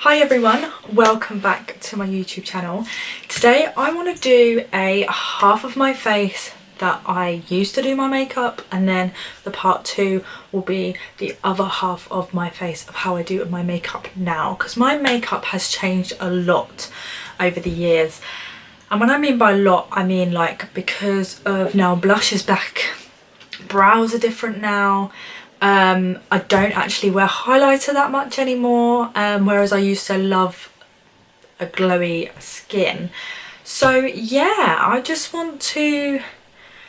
Hi everyone, welcome back to my YouTube channel. Today I want to do a half of my face that I used to do my makeup, and then the part 2 will be the other half of my face of how I do my makeup now, because my makeup has changed a lot over the years. And when I mean by a lot, I mean like because of now blush is back, brows are different now. I don't actually wear highlighter that much anymore, whereas I used to love a glowy skin. So yeah, I just want to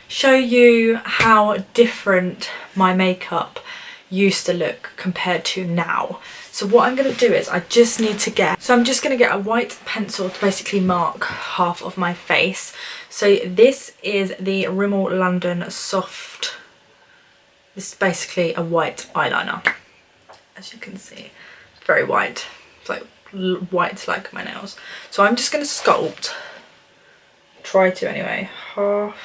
show you how different my makeup used to look compared to now. So what I'm going to do is I'm just going to get a white pencil to basically mark half of my face. So this is the Rimmel London Soft. This is basically a white eyeliner, as you can see. It's very white. It's like white like my nails. So I'm just going to sculpt, try to anyway, half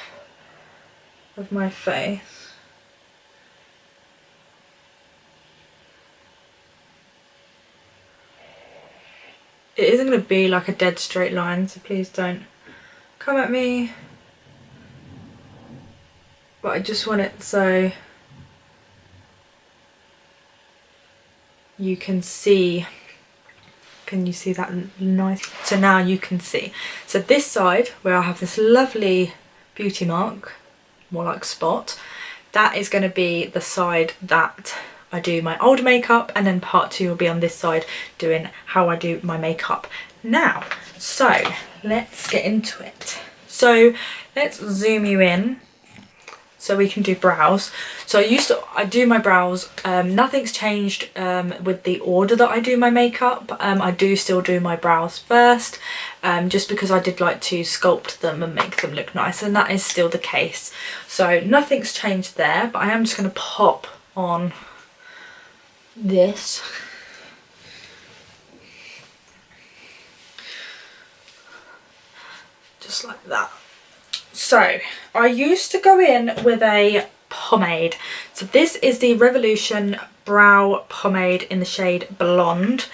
of my face. It isn't going to be like a dead straight line, so please don't come at me. But I just want it so you can see. Can you see that nice? So now you can see. So this side where I have this lovely beauty mark, more like spot, that is going to be the side that I do my old makeup, and then part 2 will be on this side doing how I do my makeup now. So let's get into it. So let's zoom you in so we can do brows. So I do my brows, nothing's changed with the order that I do my makeup. I do still do my brows first, just because I did like to sculpt them and make them look nice, and that is still the case. So nothing's changed there, but I am just going to pop on this. Just like that. So I used to go in with a pomade. So this is the Revolution Brow Pomade in the shade Blonde,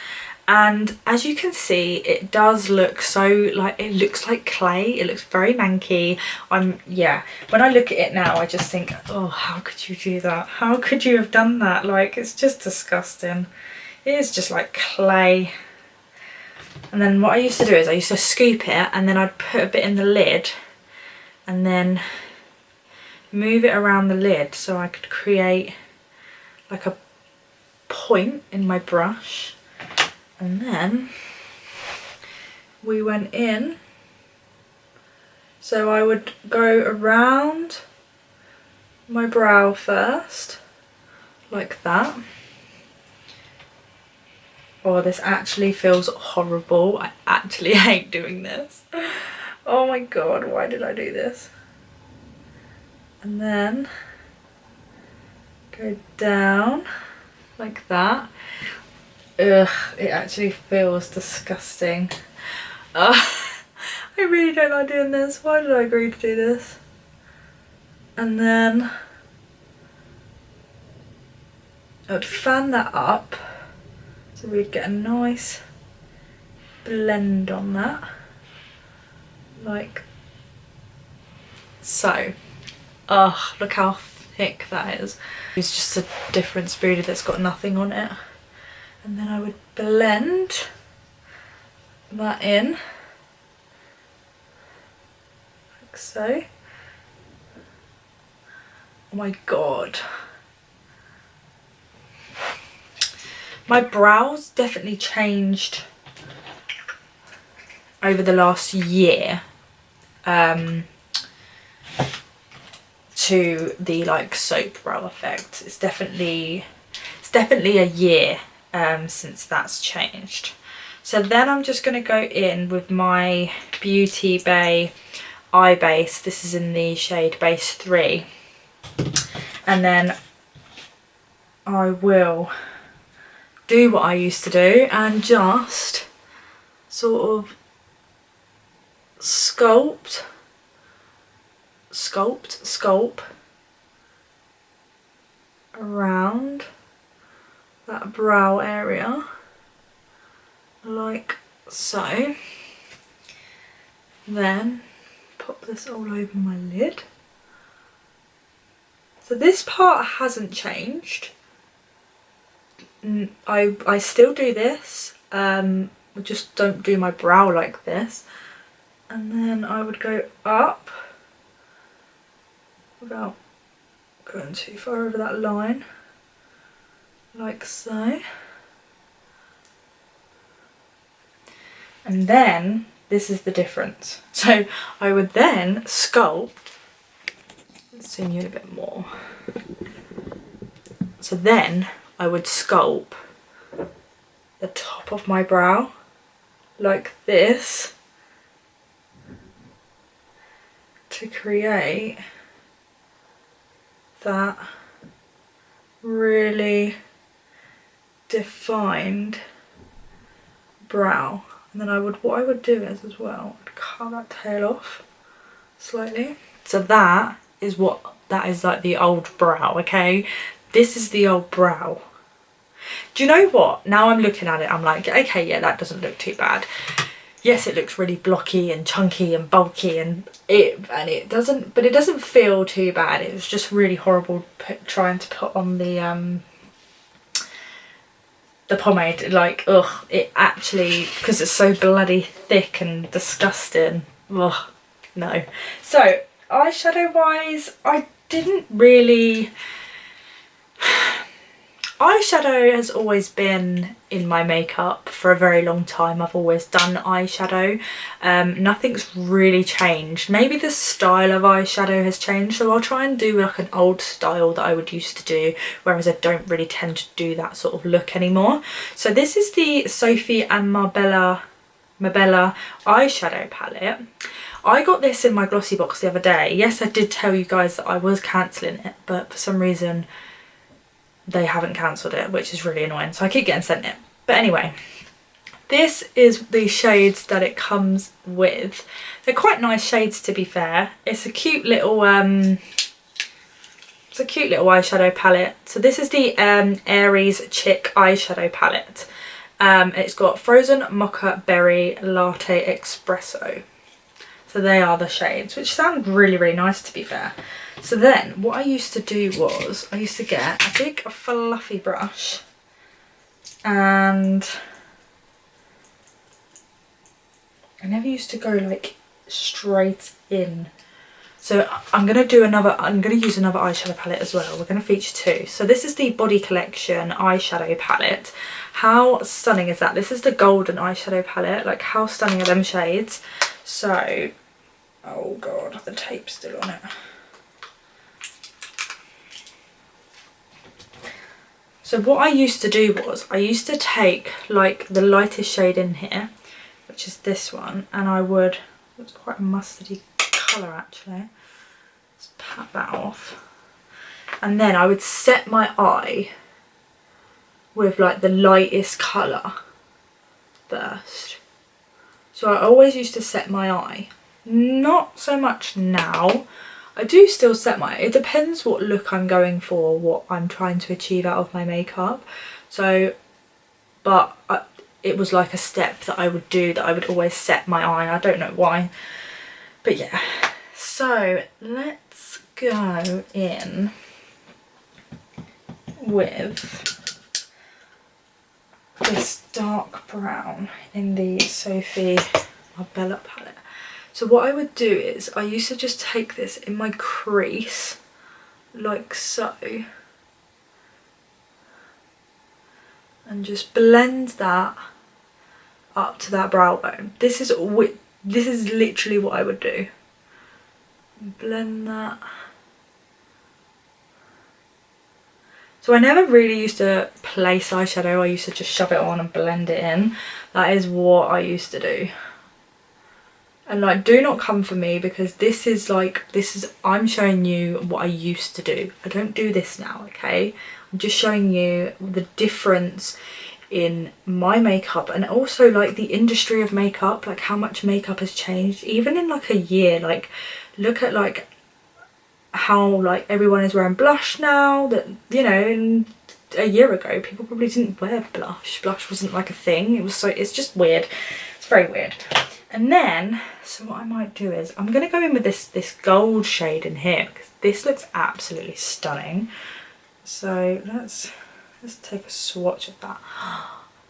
and as you can see, it does look so like, it looks like clay. It looks very manky. Yeah, when I look at it now I just think, oh, how could you do that? How could you have done that? Like, it's just disgusting. It is just like clay. And then what I used to do is I used to scoop it, and then I'd put a bit in the lid and then move it around the lid so I could create like a point in my brush. And then we went in, so I would go around my brow first, like that. Oh, this actually feels horrible. I actually hate doing this. Oh my god, why did I do this? And then go down like that. Ugh, it actually feels disgusting. I really don't like doing this. Why did I agree to do this? And then I would fan that up so we'd get a nice blend on that, like so. Ugh, look how thick that is. It's just a different spoolie that's got nothing on it. And then I would blend that in, like so. Oh my god. My brows definitely changed over the last year, to the like soap brow effect. It's definitely a year since that's changed. So then I'm just going to go in with my Beauty Bay eye base. This is in the shade Base 3, and then I will do what I used to do and just sort of sculpt around that brow area, like so. Then pop this all over my lid. So this part hasn't changed. I still do this, I just don't do my brow like this. And then I would go up without going too far over that line, like so. And then this is the difference. So I would then sculpt, let's zoom you in a bit more. So then I would sculpt the top of my brow like this to create that really defined brow. And then what I would do is as well, I'd cut that tail off slightly. So that is like the old brow, okay? This is the old brow. Do you know what? Now I'm looking at it, I'm like, okay, yeah, that doesn't look too bad. Yes, it looks really blocky and chunky and bulky, and it doesn't feel too bad. It was just really horrible trying to put on the pomade. Like, ugh, it actually, because it's so bloody thick and disgusting. Ugh, no. So eyeshadow wise, I didn't really. Eyeshadow has always been in my makeup for a very long time. I've always done eyeshadow. Nothing's really changed. Maybe the style of eyeshadow has changed, so I'll try and do like an old style that I would used to do, whereas I don't really tend to do that sort of look anymore. So this is the Sophia and Marbelle eyeshadow palette. I got this in my glossy box the other day. Yes, I did tell you guys that I was cancelling it, but for some reason they haven't cancelled it, which is really annoying, so I keep getting sent it. But anyway, this is the shades that it comes with. They're quite nice shades, to be fair. It's a cute little eyeshadow palette. So this is the Aries Chic eyeshadow palette. It's got Frozen Mocha Berry Latte Espresso. So they are the shades, which sound really, really nice, to be fair. So then what I used to do was I used to get a big fluffy brush, and I never used to go like straight in. So I'm going to use another eyeshadow palette as well. We're going to feature two. So this is the Body Collection eyeshadow palette. How stunning is that? This is the golden eyeshadow palette. Like, how stunning are them shades? So, oh god, the tape's still on it. So what I used to do was I used to take like the lightest shade in here, which is this one, and I would, it's quite a mustardy colour actually, let's pat that off, and then I would set my eye with like the lightest colour first. So I always used to set my eye, not so much now. I do still set my, it depends what look I'm going for, what I'm trying to achieve out of my makeup. So, but it was like a step that I would do, that I would always set my eye. I don't know why, but yeah. So let's go in with this dark brown in the Sophia Marbelle palette. So what I would do is, I used to just take this in my crease, like so, and just blend that up to that brow bone. This is literally what I would do. Blend that. So I never really used to place eyeshadow, I used to just shove it on and blend it in. That is what I used to do. And like, do not come for me, because this is I'm showing you what I used to do. I don't do this now, okay? I'm just showing you the difference in my makeup, and also like the industry of makeup, like how much makeup has changed even in like a year. Like, look at like how like everyone is wearing blush now, that, you know, in a year ago, people probably didn't wear blush. Blush wasn't like a thing. It's just weird. It's very weird. And then, so what I might do is, I'm going to go in with this gold shade in here, because this looks absolutely stunning. So let's take a swatch of that.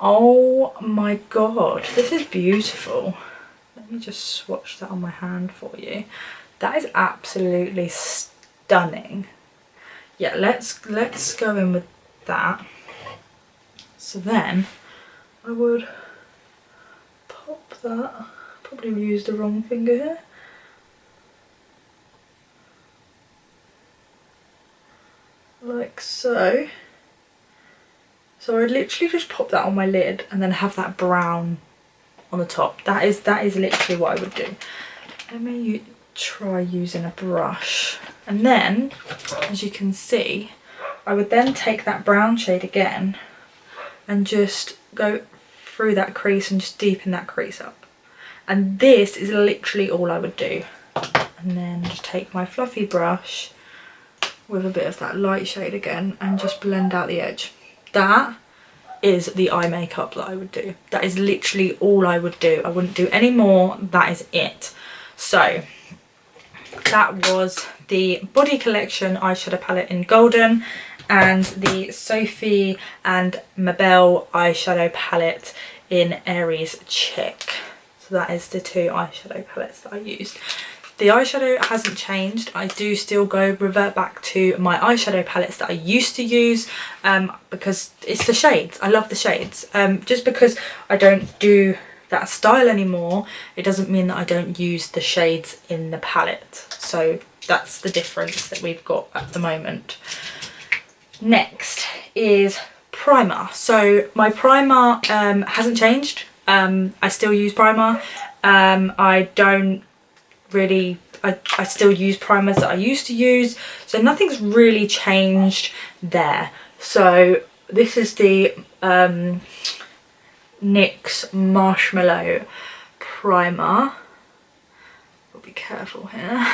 Oh my god, this is beautiful. Let me just swatch that on my hand for you. That is absolutely stunning. Yeah, let's go in with that. So then I would pop that. Probably used the wrong finger here. Like so. So I'd literally just pop that on my lid and then have that brown on the top. That is literally what I would do. Let me try using a brush. And then, as you can see, I would then take that brown shade again and just go through that crease and just deepen that crease up. And this is literally all I would do. And then just take my fluffy brush with a bit of that light shade again and just blend out the edge. That is the eye makeup that I would do. That is literally all I would do. I wouldn't do any more. That is it. So that was the Body Collection eyeshadow palette in Golden and the Sophia and Marbelle eyeshadow palette in Aries Chic. So that is the two eyeshadow palettes that I used. The eyeshadow hasn't changed. I do still revert back to my eyeshadow palettes that I used to use because it's the shades. I love the shades. Just because I don't do that style anymore, it doesn't mean that I don't use the shades in the palette. So that's the difference that we've got at the moment. Next is primer. So my primer hasn't changed. I still use primer. I don't really, I still use primers that I used to use, so nothing's really changed there. So this is the NYX Marshmallow Primer. I'll be careful here.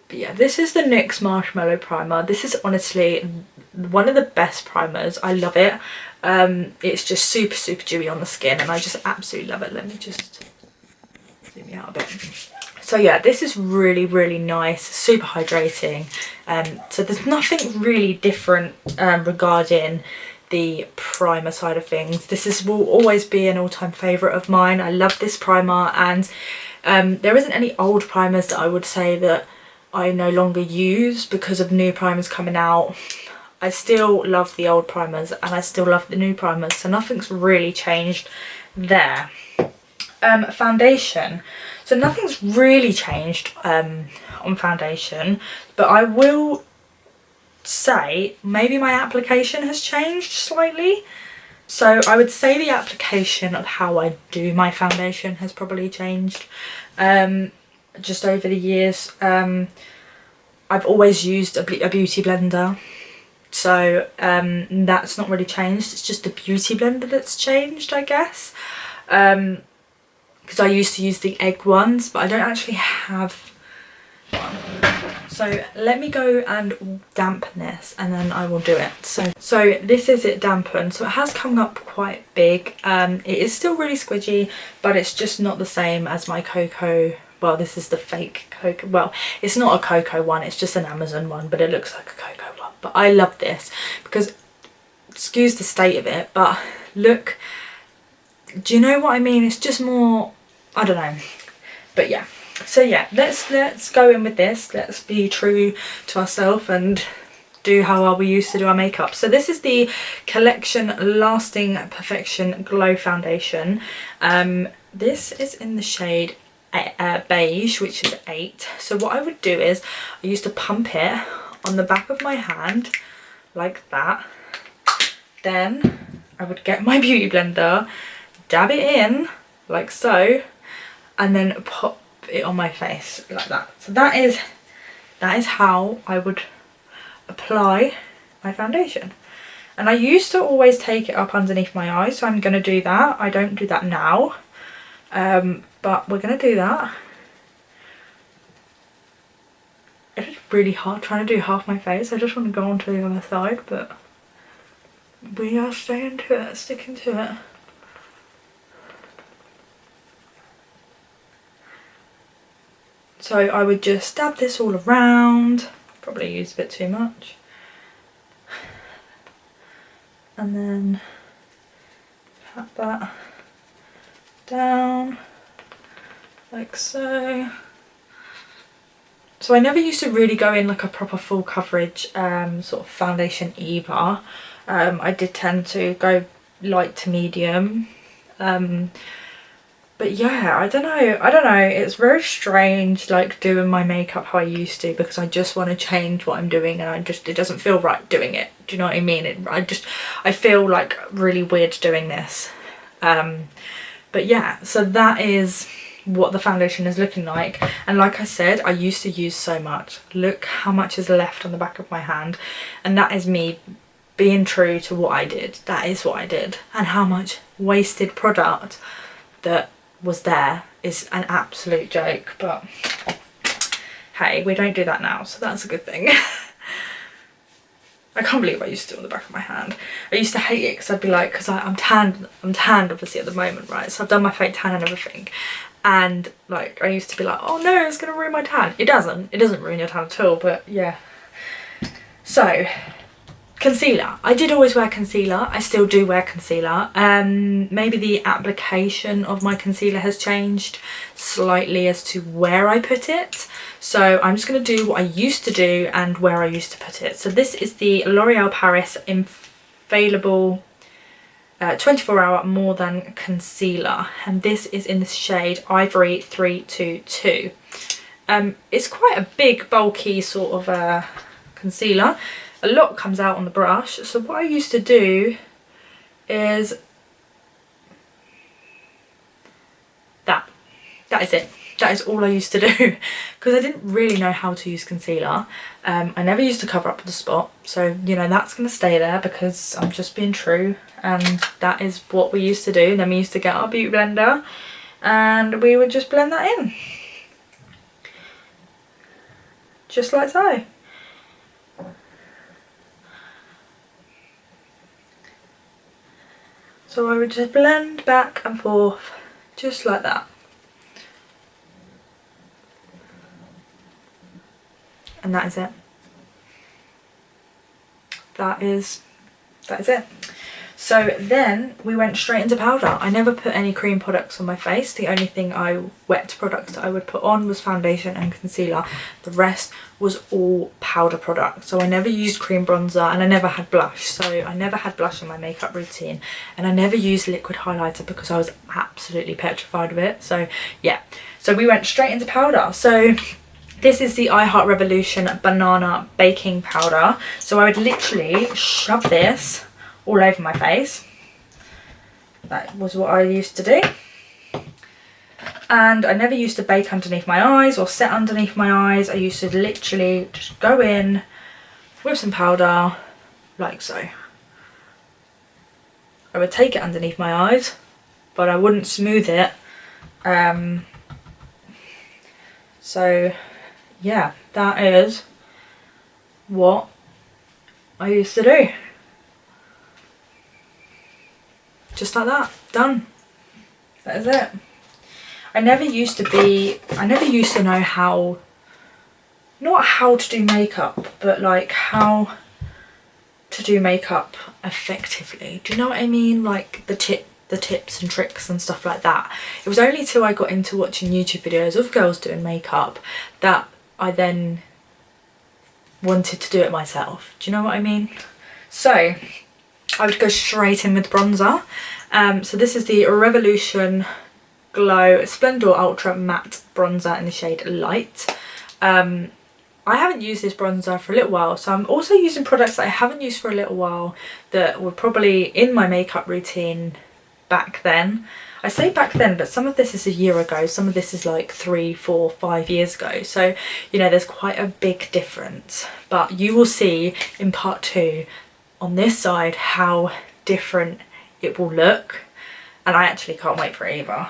But yeah, this is the NYX Marshmallow Primer. This is honestly one of the best primers. I love it. It's just super dewy on the skin and I just absolutely love it. Let me just zoom me out a bit. So yeah, this is really nice, super hydrating. So there's nothing really different regarding the primer side of things. This will always be an all-time favourite of mine. I love this primer, and there isn't any old primers that I would say that I no longer use because of new primers coming out. I still love the old primers and I still love the new primers, so nothing's really changed there. Foundation. So nothing's really changed on foundation, but I will say maybe my application has changed slightly. So I would say the application of how I do my foundation has probably changed just over the years. I've always used a beauty blender, so that's not really changed. It's just the beauty blender that's changed, I guess, because I used to use the egg ones, but I don't actually have one. So let me go and dampen this and then I will do it. So this is it dampened. So it has come up quite big. It is still really squidgy, but it's just not the same as my cocoa. Well, this is the fake cocoa. Well, it's not a cocoa one, it's just an Amazon one, but it looks like a cocoa one. But I love this because, excuse the state of it, but look, do you know what I mean? It's just more, I don't know. But yeah. So yeah, let's go in with this. Let's be true to ourselves and do how we used to do our makeup. So this is the Collection Lasting Perfection Glow Foundation. This is in the shade Beige, which is 8. So what I would do is I used to pump it on the back of my hand like that. Then I would get my beauty blender, dab it in like so, and then pop it on my face like that. So that is how I would apply my foundation. And I used to always take it up underneath my eyes, so I'm going to do that. I don't do that now, but we're going to do that. It's really hard trying to do half my face. I just want to go on to the other side, but We are staying to it, sticking to it. So I would just dab this all around, probably use a bit too much. And then pat that down like so. So I never used to really go in like a proper full coverage sort of foundation either. I did tend to go light to medium. But yeah, I don't know, it's very strange like doing my makeup how I used to, because I just want to change what I'm doing and it doesn't feel right doing it. Do you know what I mean? I feel like really weird doing this. But yeah, so that is what the foundation is looking like. And like I said, I used to use so much. Look how much is left on the back of my hand, and that is me being true to what I did. That is what I did. And how much wasted product that was there is an absolute joke, but hey, we don't do that now, so that's a good thing. I can't believe I used to do it on the back of my hand. I used to hate it because I'd be like, because I'm tanned obviously at the moment, right? So I've done my fake tan and everything, and like I used to be like, oh no, it's gonna ruin my tan. It doesn't ruin your tan at all, but yeah. So concealer. I did always wear concealer. I still do wear concealer. Maybe the application of my concealer has changed slightly as to where I put it. So I'm just going to do what I used to do and where I used to put it. So this is the L'Oreal Paris Infallible 24-hour More Than Concealer. And this is in the shade Ivory 322. It's quite a big, bulky sort of concealer. A lot comes out on the brush, so what I used to do is that is it. That is all I used to do, because I didn't really know how to use concealer. I never used to cover up the spot, so you know that's going to stay there because I'm just being true, and that is what we used to do. And then we used to get our beauty blender and we would just blend that in, just like so. So I would just blend back and forth, just like that. And that is it. That is it. So then we went straight into powder. I never put any cream products on my face. The only thing wet products that I would put on was foundation and concealer. The rest was all powder products. So I never used cream bronzer, and I never had blush. So I never had blush in my makeup routine, and I never used liquid highlighter because I was absolutely petrified of it. So yeah, so we went straight into powder. So this is the I Heart Revolution Banana Baking Powder. So I would literally shove this all over my face. That was what I used to do. And I never used to bake underneath my eyes or set underneath my eyes. I used to literally just go in with some powder like so. I would take it underneath my eyes, but I wouldn't smooth it. So yeah, that is what I used to do. Just like that, done. That is it. I never used to know how, not how to do makeup, but like how to do makeup effectively. Do you know what I mean? Like the tips and tricks and stuff like that. It was only till I got into watching YouTube videos of girls doing makeup that I then wanted to do it myself. Do you know what I mean? So I would go straight in with bronzer. So this is the Revolution Glow Splendour Ultra Matte Bronzer in the shade Light. I haven't used this bronzer for a little while, so I'm also using products that I haven't used for a little while that were probably in my makeup routine back then. I say back then, but some of this is a year ago, some of this is like 3, 4, 5 years ago. So, you know, there's quite a big difference. But you will see in part 2 on this side how different it will look. And I actually can't wait for it either,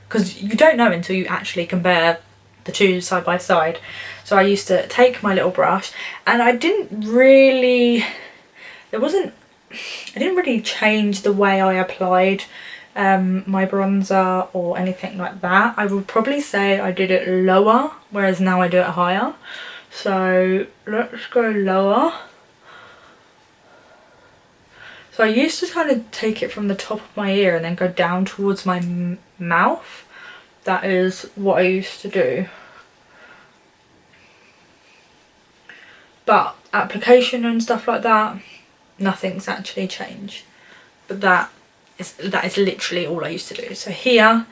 because you don't know until you actually compare the two side by side. So I used to take my little brush, and I didn't really, there wasn't didn't really change the way I applied my bronzer or anything like that. I would probably say I did it lower, whereas now I do it higher. So let's go lower. So I used to kind of take it from the top of my ear and then go down towards my mouth. That is what I used to do. But application and stuff like that, nothing's actually changed. But that is literally all I used to do. So here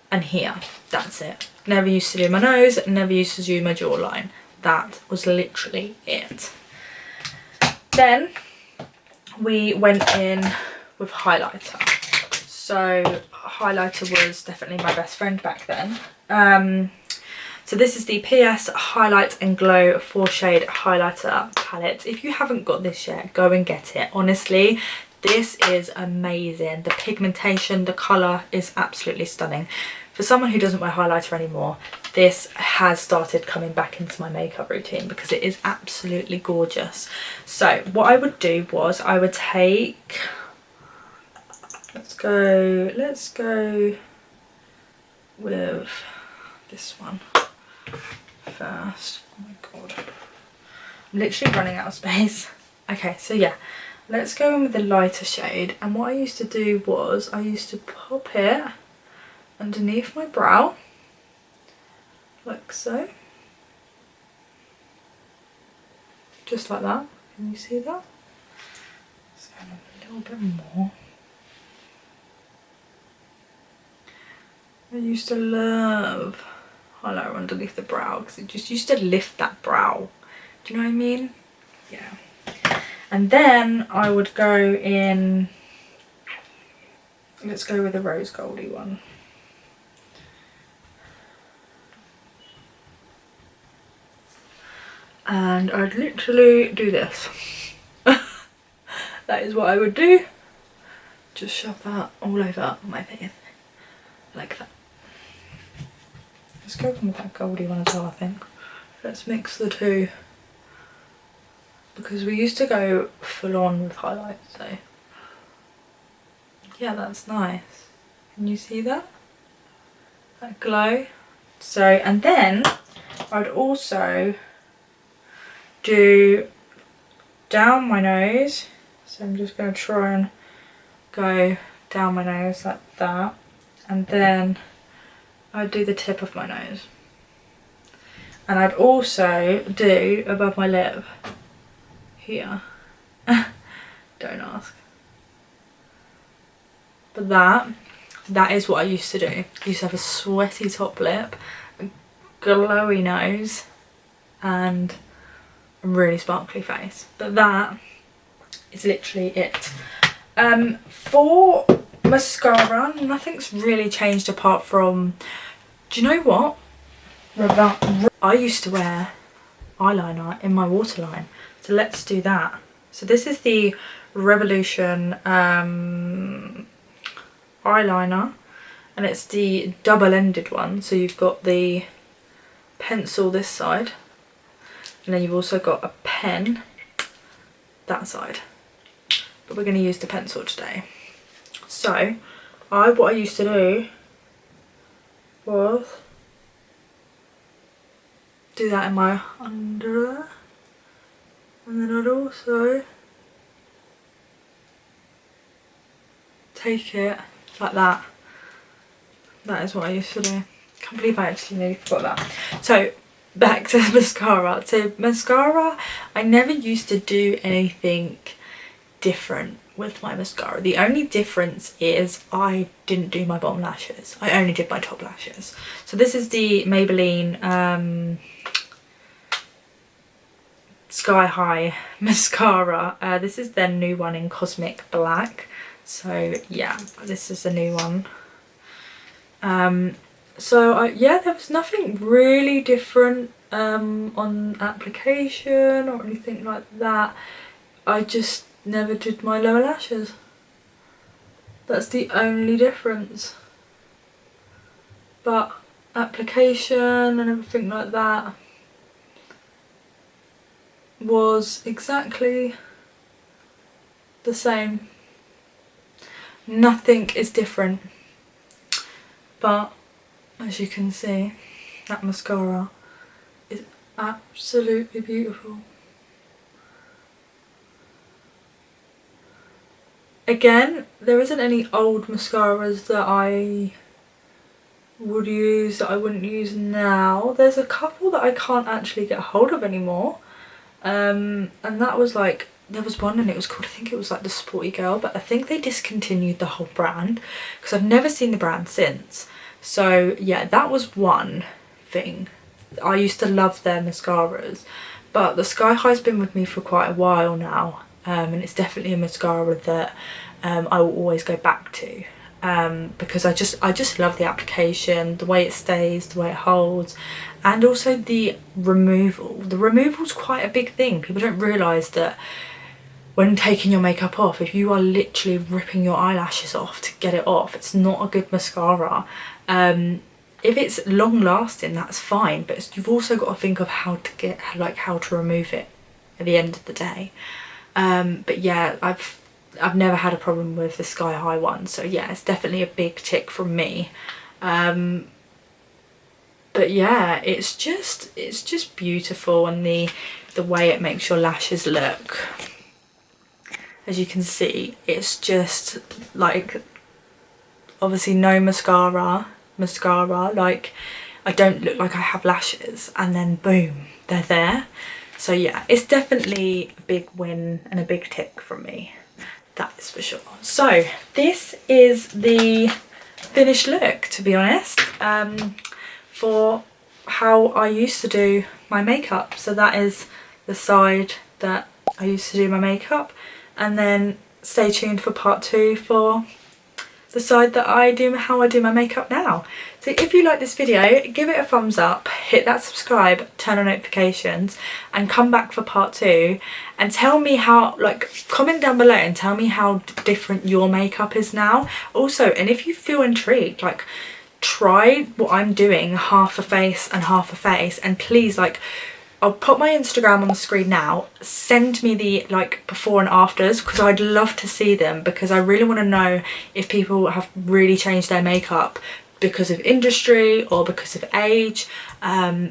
and here, that's it. Never used to do my nose, never used to do my jawline. That was literally it. Then we went in with highlighter. So highlighter was definitely my best friend back then. So this is the PS Highlight and Glow 4-shade highlighter palette. If you haven't got this yet, go and get it. Honestly, this is amazing. The pigmentation, the colour is absolutely stunning. For someone who doesn't wear highlighter anymore, this has started coming back into my makeup routine because it is absolutely gorgeous. So what I would do was I would take, let's go with this one first. Oh my god, I'm literally running out of space. Okay, so yeah, let's go in with the lighter shade. And what I used to do was I used to pop it underneath my brow, like so. Just like that. Can you see that? Let's go a little bit more. I used to love highlighter underneath the brow because it just used to lift that brow. Do you know what I mean? Yeah. And then I would go in, let's go with a rose goldy one. And I'd literally do this. That is what I would do. Just shove that all over my face. Like that. Let's go with that goldy one as well, I think. Let's mix the two. Because we used to go full on with highlights, so. Yeah, that's nice. Can you see that? That glow. So, and then I'd also do down my nose. So I'm just going to try and go down my nose like that. And then I'd do the tip of my nose. And I'd also do above my lip here. Don't ask. But that is what I used to do. I used to have a sweaty top lip, a glowy nose, and a really sparkly face. But that is literally it. For mascara, nothing's really changed apart from, do you know what? I used to wear eyeliner in my waterline. So let's do that. So this is the Revolution eyeliner, and it's the double-ended one. So you've got the pencil this side, and then you've also got a pen that side. But we're going to use the pencil today. So what I used to do was do that in my under, and then I'd also take it like that. That is what I used to do. Can't believe I actually nearly forgot that. So back to mascara. So mascara, I never used to do anything different with my mascara. The only difference is I didn't do my bottom lashes. I only did my top lashes. So this is the Maybelline Sky High mascara. This is their new one in Cosmic Black. So yeah, this is a new one. Yeah, there was nothing really different on application or anything like that. I just never did my lower lashes. That's the only difference. But application and everything like that was exactly the same. Nothing is different. But as you can see, that mascara is absolutely beautiful. Again, there isn't any old mascaras that I would use that I wouldn't use now. There's a couple that I can't actually get hold of anymore. And that was like, there was one and it was called, I think it was like the Sporty Girl, but I think they discontinued the whole brand because I've never seen the brand since. So yeah, that was one thing. I used to love their mascaras, but the Sky High's been with me for quite a while now. And it's definitely a mascara that I will always go back to, because I just love the application, the way it stays, the way it holds, and also the removal. The removal's quite a big thing. People don't realise that when taking your makeup off, if you are literally ripping your eyelashes off to get it off, it's not a good mascara. If it's long lasting, that's fine, but you've also got to think of how to remove it at the end of the day. But yeah, I've never had a problem with the Sky High one, so yeah, it's definitely a big tick from me. But yeah, it's just beautiful, and the way it makes your lashes look. As you can see, it's just like, obviously no mascara, like I don't look like I have lashes, and then boom, they're there. So yeah, it's definitely a big win and a big tick from me, that is for sure. So this is the finished look, to be honest, for how I used to do my makeup. So that is the side that I used to do my makeup, and then stay tuned for part 2 for the side that how I do my makeup now. So if you like this video, give it a thumbs up, hit that subscribe, turn on notifications, and come back for part 2 and tell me how, like, comment down below and tell me how different your makeup is now. Also, and if you feel intrigued, like, try what I'm doing, half a face and half a face, and please, like, I'll put my Instagram on the screen now. Send me the like before and afters, because I'd love to see them, because I really want to know if people have really changed their makeup because of industry or because of age,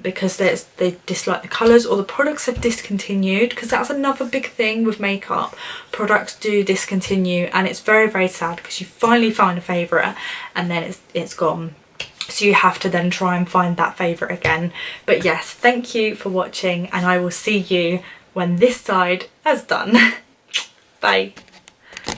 because they dislike the colours, or the products have discontinued, because that's another big thing with makeup. Products do discontinue, and it's very, very sad, because you finally find a favourite and then it's gone. So you have to then try and find that favourite again. But yes, thank you for watching, and I will see you when this side has done. Bye.